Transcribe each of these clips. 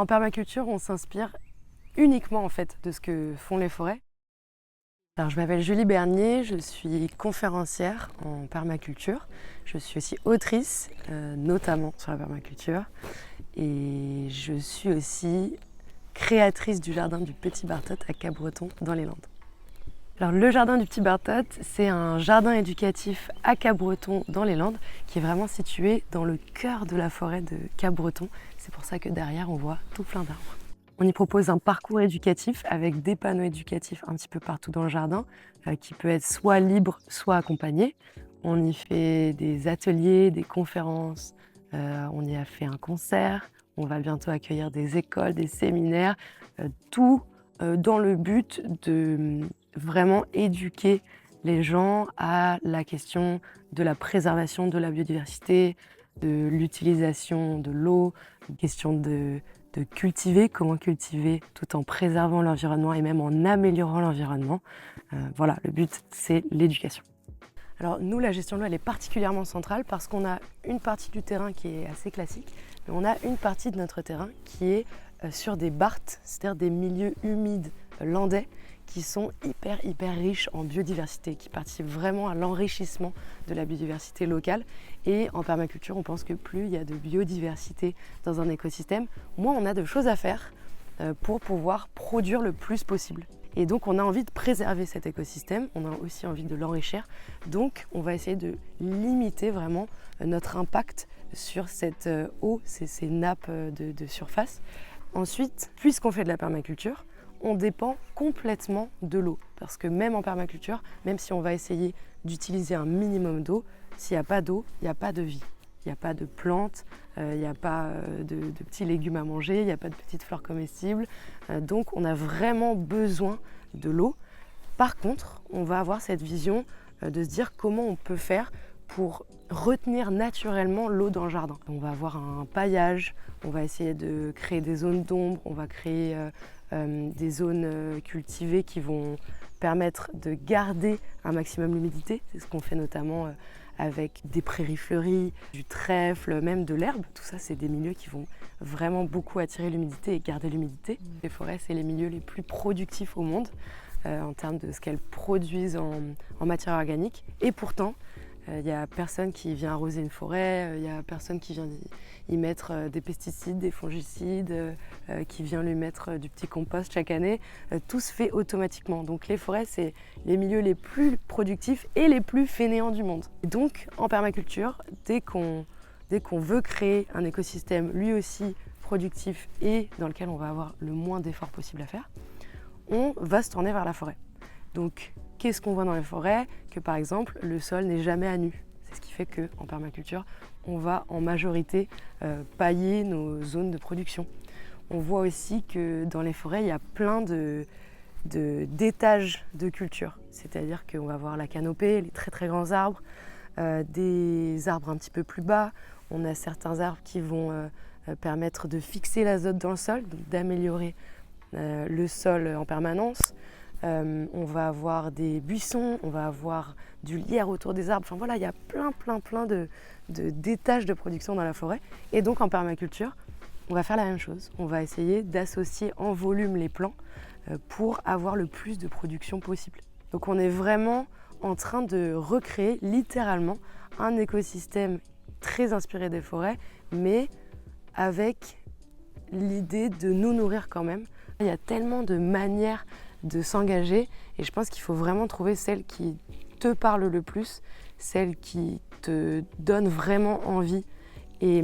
En permaculture, on s'inspire uniquement en fait de ce que font les forêts. Alors, je m'appelle Julie Bernier, je suis conférencière en permaculture. Je suis aussi autrice, notamment sur la permaculture. Et je suis aussi créatrice du jardin du Petit Bartotte à Capbreton dans les Landes. Alors, le jardin du Petit Bartotte, c'est un jardin éducatif à Capbreton dans les Landes qui est vraiment situé dans le cœur de la forêt de Capbreton. C'est pour ça que derrière, on voit tout plein d'arbres. On y propose un parcours éducatif avec des panneaux éducatifs un petit peu partout dans le jardin qui peut être soit libre, soit accompagné. On y fait des ateliers, des conférences, on y a fait un concert. On va bientôt accueillir des écoles, des séminaires, tout dans le but de vraiment éduquer les gens à la question de la préservation de la biodiversité, de l'utilisation de l'eau, une question de cultiver, comment cultiver tout en préservant l'environnement et même en améliorant l'environnement. Voilà, le but, c'est l'éducation. Alors nous, la gestion de l'eau, elle est particulièrement centrale parce qu'on a une partie du terrain qui est assez classique, mais on a une partie de notre terrain qui est sur des barthes, c'est-à-dire des milieux humides landais qui sont hyper riches en biodiversité, qui participent vraiment à l'enrichissement de la biodiversité locale. Et en permaculture, on pense que plus il y a de biodiversité dans un écosystème, moins on a de choses à faire pour pouvoir produire le plus possible. Et donc on a envie de préserver cet écosystème, on a aussi envie de l'enrichir. Donc on va essayer de limiter vraiment notre impact sur cette eau, ces nappes de surface. Ensuite, puisqu'on fait de la permaculture, on dépend complètement de l'eau. Parce que même en permaculture, même si on va essayer d'utiliser un minimum d'eau, s'il n'y a pas d'eau, il n'y a pas de vie. Il n'y a pas de plantes, il n'y a pas de petits légumes à manger, il n'y a pas de petites fleurs comestibles. Donc on a vraiment besoin de l'eau. Par contre, on va avoir cette vision de se dire comment on peut faire pour retenir naturellement l'eau dans le jardin. On va avoir un paillage, on va essayer de créer des zones d'ombre, on va créer des zones cultivées qui vont permettre de garder un maximum l'humidité. C'est ce qu'on fait notamment avec des prairies fleuries, du trèfle, même de l'herbe. Tout ça, c'est des milieux qui vont vraiment beaucoup attirer l'humidité et garder l'humidité. Les forêts, c'est les milieux les plus productifs au monde en termes de ce qu'elles produisent en matière organique. Et pourtant, il n'y a personne qui vient arroser une forêt, il n'y a personne qui vient y mettre des pesticides, des fongicides, qui vient lui mettre du petit compost chaque année. Tout se fait automatiquement. Donc les forêts, c'est les milieux les plus productifs et les plus fainéants du monde. Et donc en permaculture, dès qu'on veut créer un écosystème lui aussi productif et dans lequel on va avoir le moins d'efforts possible à faire, on va se tourner vers la forêt. Donc qu'est-ce qu'on voit dans les forêts? Que par exemple, le sol n'est jamais à nu. C'est ce qui fait qu'en permaculture, on va en majorité pailler nos zones de production. On voit aussi que dans les forêts, il y a plein d'étages de culture. C'est-à-dire qu'on va voir la canopée, les très grands arbres, des arbres un petit peu plus bas. On a certains arbres qui vont permettre de fixer l'azote dans le sol, donc d'améliorer le sol en permanence. On va avoir des buissons, on va avoir du lierre autour des arbres. Enfin voilà, il y a plein d'étages de production dans la forêt. Et donc en permaculture, on va faire la même chose. On va essayer d'associer en volume les plants pour avoir le plus de production possible. Donc on est vraiment en train de recréer littéralement un écosystème très inspiré des forêts, mais avec l'idée de nous nourrir quand même. Il y a tellement de manières de s'engager et je pense qu'il faut vraiment trouver celle qui te parle le plus, celle qui te donne vraiment envie et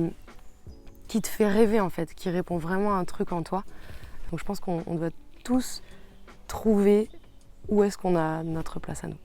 qui te fait rêver en fait, qui répond vraiment à un truc en toi. Donc je pense qu'on doit tous trouver où est-ce qu'on a notre place à nous.